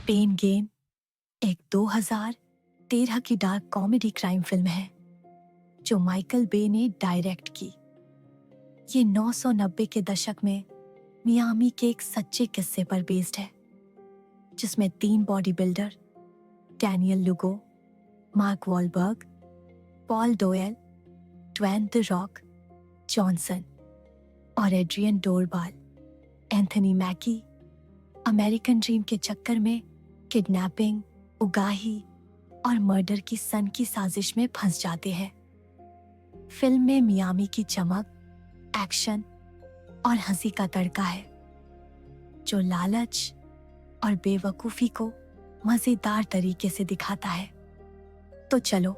Pen game एक 2013 की dark comedy crime film है जो माइकल बे ने डायरेक्ट की। ये 990 के दशक में मियामी के एक सच्चे किस्से पर बेस्ड है, जिसमें 3 body builder Daniel Lugo, Mark Wahlberg, Paul Doyle, Dwayne the Rock Johnson और Adrian Doorbal, Anthony Mackie American dream के चक्कर में किडनैपिंग, उगाही और मर्डर की सन की साजिश में फंस जाते हैं। फिल्म में मियामी की चमक, एक्शन और हंसी का तड़का है, जो लालच और बेवकूफी को मजेदार तरीके से दिखाता है। तो चलो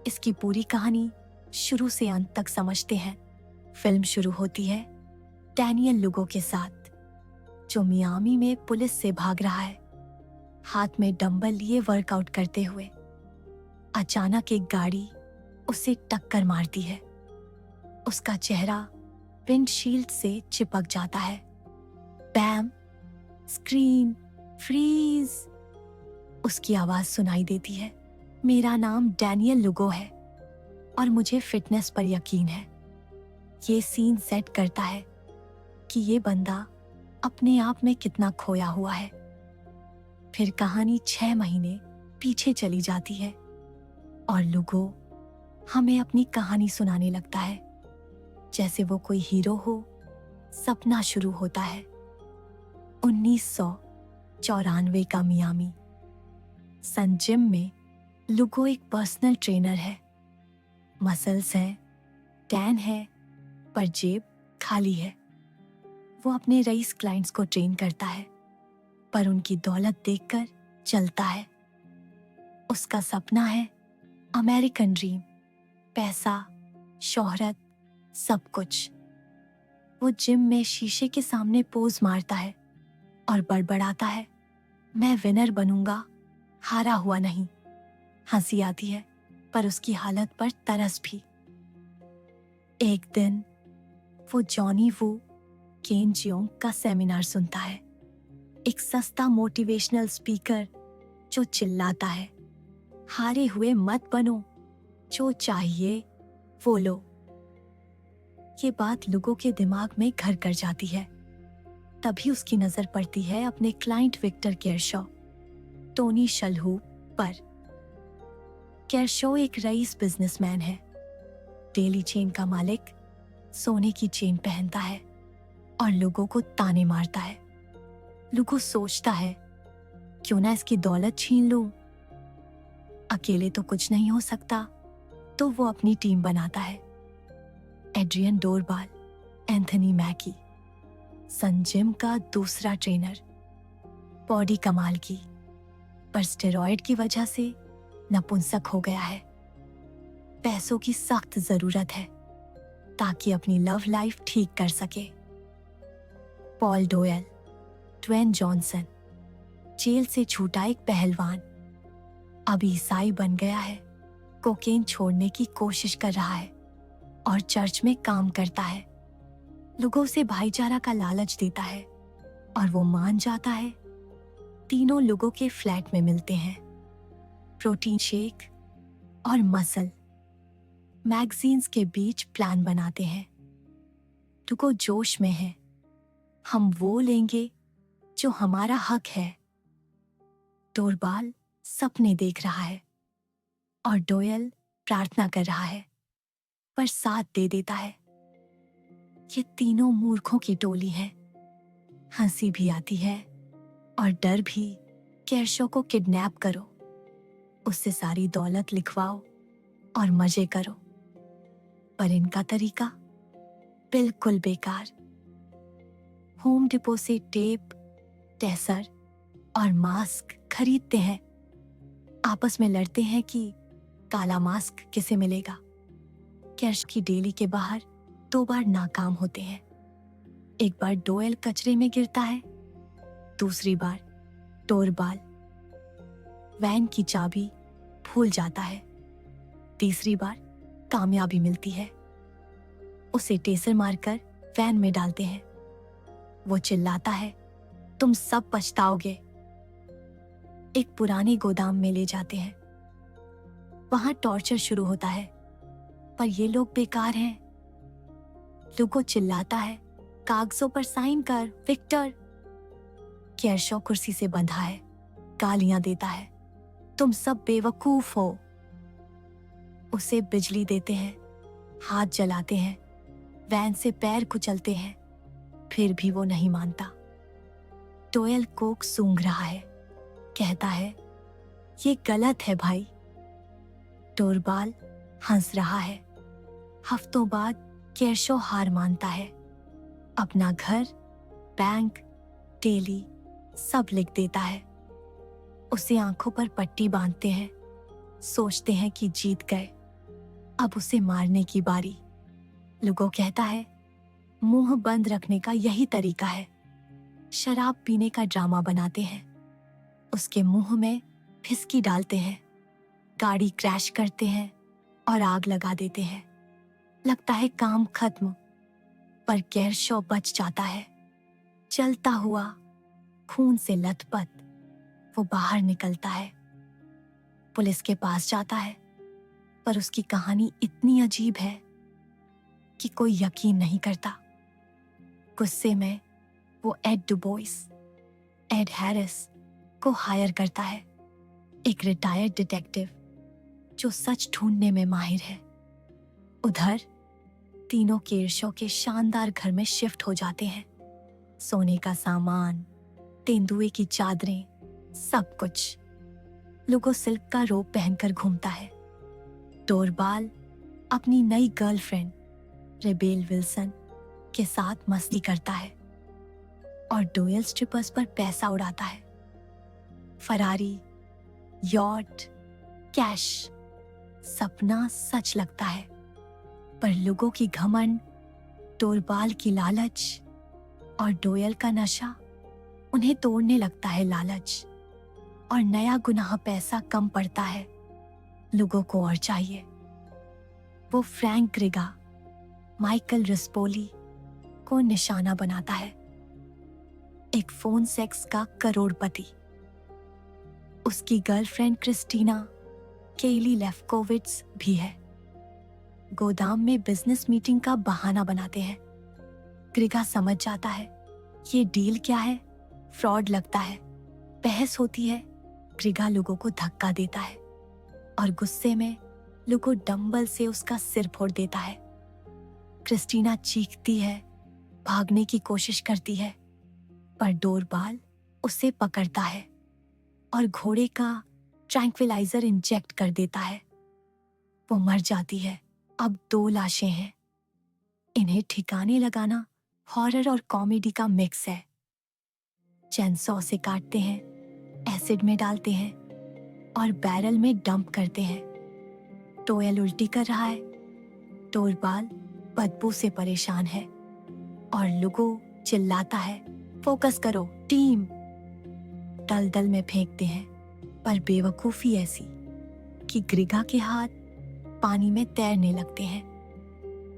इसकी पूरी कहानी शुरू से अंत तक समझते हैं। फिल्म शुरू होती है डैनियल लुगो के साथ, जो मियामी में पुलिस से भाग रहा है, हाथ में डंबल लिए वर्कआउट करते हुए। अचानक एक गाड़ी उसे टक्कर मारती है। उसका चेहरा विंडशील्ड से चिपक जाता है। बैम, स्क्रीन, फ्रीज। उसकी आवाज सुनाई देती है, मेरा नाम डैनियल लुगो है और मुझे फिटनेस पर यकीन है। ये सीन सेट करता है कि ये बंदा अपने आप में कितना खोया हुआ है। फिर कहानी 6 महीने पीछे चली जाती है और लुगो हमें अपनी कहानी सुनाने लगता है, जैसे वो कोई हीरो हो। सपना शुरू होता है 1994 का मियामी। सन जिम में लुगो एक पर्सनल ट्रेनर है। मसल्स हैं, टैन है, पर जेब खाली है। वो अपने रईस क्लाइंट्स को ट्रेन करता है, पर उनकी दौलत देखकर चलता है। उसका सपना है अमेरिकन ड्रीम, पैसा, शोहरत, सब कुछ। वो जिम में शीशे के सामने पोज मारता है और बड़बड़ाता है, मैं विनर बनूंगा, हारा हुआ नहीं। हंसी आती है, पर उसकी हालत पर तरस भी। एक दिन वो जॉनी वू केन जियोंग का सेमिनार सुनता है। एक सस्ता मोटिवेशनल स्पीकर जो चिल्लाता है, हारे हुए मत बनो, जो चाहिए वो लो। ये बात लुगो के दिमाग में घर कर जाती है। तभी उसकी नजर पड़ती है अपने क्लाइंट विक्टर केरशॉ, टोनी शलहू पर। केरशॉ एक रईस बिजनेसमैन है। डेली चेन का मालिक सोने की चेन पहनता है और लोगों को ताने मारता है। लुगो सोचता है, क्यों ना इसकी दौलत छीन लूं। अकेले तो कुछ नहीं हो सकता, तो वो अपनी टीम बनाता है। एड्रियन डोरबाल, एंथनी मैकी, सन जिम का दूसरा ट्रेनर। बॉडी कमाल की, पर स्टेरॉयड की वजह से नपुंसक हो गया है। पैसों की सख्त जरूरत है ताकि अपनी लव लाइफ ठीक कर सके। Paul Doyle, Dwayne Johnson, jail से छूटा एक पहलवान, अब ईसाई बन गया है। कोकेन छोड़ने की कोशिश कर रहा है और चर्च में काम करता है। लोगों से भाईचारा का लालच देता है और वो मान जाता है। तीनों लोगों के फ्लैट में मिलते हैं। प्रोटीन शेक और मसल। मैगजीन्स के बीच प्लान बनाते हैं। लुगो जोश में है, हम वो लेंगे जो हमारा हक है। डोरबाल सपने देख रहा है और डोयल प्रार्थना कर रहा है, पर साथ दे देता है। ये तीनों मूर्खों की टोली है। हंसी भी आती है और डर भी। केरशॉ को किडनैप करो, उससे सारी दौलत लिखवाओ और मजे करो। पर इनका तरीका बिल्कुल बेकार। होम डिपो से टेप, टेसर और मास्क खरीदते हैं। आपस में लड़ते हैं कि काला मास्क किसे मिलेगा। कैश की डेली के बाहर 2 बार नाकाम होते हैं। एक बार डोयल कचरे में गिरता है, दूसरी बार डोरबाल वैन की चाबी भूल जाता है, तीसरी बार कामयाबी मिलती है। उसे टेसर मारकर वैन में डालते हैं। वो चिल्लाता है, तुम सब पछताओगे। एक पुराने गोदाम में ले जाते हैं। वहां टॉर्चर शुरू होता है, पर ये लोग बेकार हैं। लुगो चिल्लाता है, कागजों पर साइन कर विक्टर। केरशॉ कुर्सी से बंधा है, गालियां देता है, तुम सब बेवकूफ हो। उसे बिजली देते हैं, हाथ जलाते हैं, वैन से पैर कुचलते हैं, फिर भी वो नहीं मानता। डोयल कोक सूंघ रहा है, कहता है, ये गलत है भाई। टोरबाल हंस रहा है। हफ्तों बाद केरशॉ हार मानता है, अपना घर, बैंक, डेली सब लिख देता है। उसे आंखों पर पट्टी बांधते हैं, सोचते हैं कि जीत गए, अब उसे मारने की बारी। लुगो कहता है, मुंह बंद रखने का यही तरीका है। शराब पीने का ड्रामा बनाते हैं, उसके मुंह में फिसकी डालते हैं, गाड़ी क्रैश करते हैं और आग लगा देते हैं। लगता है काम खत्म, पर केरशॉ बच जाता है। चलता हुआ, खून से लथपथ, वो बाहर निकलता है। पुलिस के पास जाता है, पर उसकी कहानी इतनी अजीब है कि कोई यकीन नहीं करता। गुस्से में वो एड डुबोइस, एड हैरिस को हायर करता है, एक रिटायर्ड डिटेक्टिव जो सच ढूंढने में माहिर है। उधर तीनों केरशॉ के शानदार घर में शिफ्ट हो जाते हैं। सोने का सामान, तेंदुए की चादरें, सब कुछ। लुगो सिल्क का रोब पहनकर घूमता है। टोरबाल अपनी नई गर्लफ्रेंड रेबेल विल्सन के साथ मस्ती करता है और डोयल स्ट्रिपर्स पर पैसा उड़ाता है। फरारी, यॉट, कैश, सपना सच लगता है, पर लुगो की घमंड, टोरबाल की लालच और डोयल का नशा उन्हें तोड़ने लगता है। लालच और नया गुनाह पैसा कम पड़ता है। लुगो को और चाहिए। वो फ्रैंक ग्रिगा, माइकल रिस्पोली को निशाना बनाता है, एक फोन सेक्स का करोड़पति। उसकी गर्लफ्रेंड क्रिस्टीना केली लेफ्कोविट्स भी है। गोदाम में बिजनेस मीटिंग का बहाना बनाते हैं। ग्रिगा समझ जाता है ये डील क्या है, फ्रॉड लगता है। बहस होती है, ग्रिगा लुगो को धक्का देता है और गुस्से में लुगो डंबल से उसका सिर फोड़ देता है। क्रिस्टीना चीखती है, भागने की कोशिश करती है, पर डोरबाल उसे पकड़ता है और घोड़े का ट्रैंक्विलाइजर इंजेक्ट कर देता है। वो मर जाती है। अब 2 लाशें हैं। इन्हें ठिकाने लगाना हॉरर और कॉमेडी का मिक्स है। चैनसॉ से काटते हैं, एसिड में डालते हैं और बैरल में डंप करते हैं। टोयल उल्टी कर रहा है, टोरबाल बदबू से परेशान है और लुगो चिल्लाता है, फोकस करो टीम। दलदल में फेंकते हैं, पर बेवकूफी ऐसी कि ग्रिगा के हाथ पानी में तैरने लगते हैं।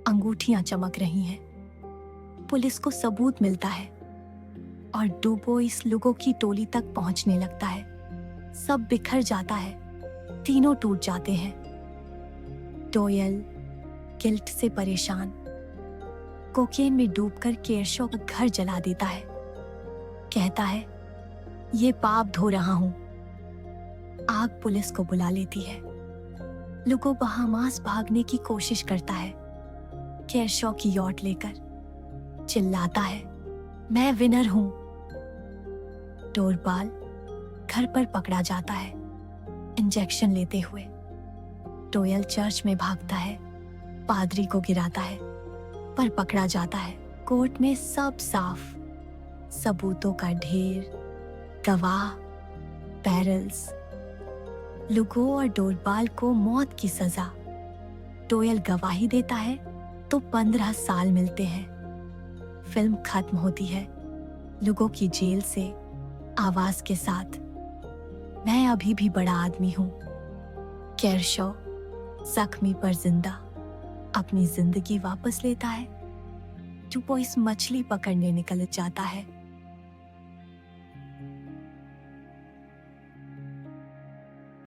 अंगूठियां चमक रही हैं। पुलिस को सबूत मिलता है और डुबोइस लुगो की टोली तक पहुंचने लगता है। सब बिखर जाता है, तीनों टूट जाते हैं। डोयल गिल्ट से परेशान कोकेन में डूबकर केरशॉ का घर जला देता है। कहता है, ये पाप धो रहा हूं। आग पुलिस को बुला लेती है। लुगो बहामास भागने की कोशिश करता है, केरशॉ की यॉट लेकर। चिल्लाता है, मैं विनर हूं। टोरबाल घर पर पकड़ा जाता है, इंजेक्शन लेते हुए। टोयल चर्च में भागता है, पादरी को गिराता है, पर पकड़ा जाता है। कोर्ट में सब साफ, सबूतों का ढेर, गवाह, बैरल्स। लुगो और डोरबाल को मौत की सजा। टोयल गवाही देता है तो 15 साल मिलते हैं। फिल्म खत्म होती है लुगो की जेल से आवाज के साथ, मैं अभी भी बड़ा आदमी हूं। केरशॉ जख्मी पर जिंदा अपनी जिंदगी वापस लेता है। डुबोइस मछली पकड़ने निकल जाता है।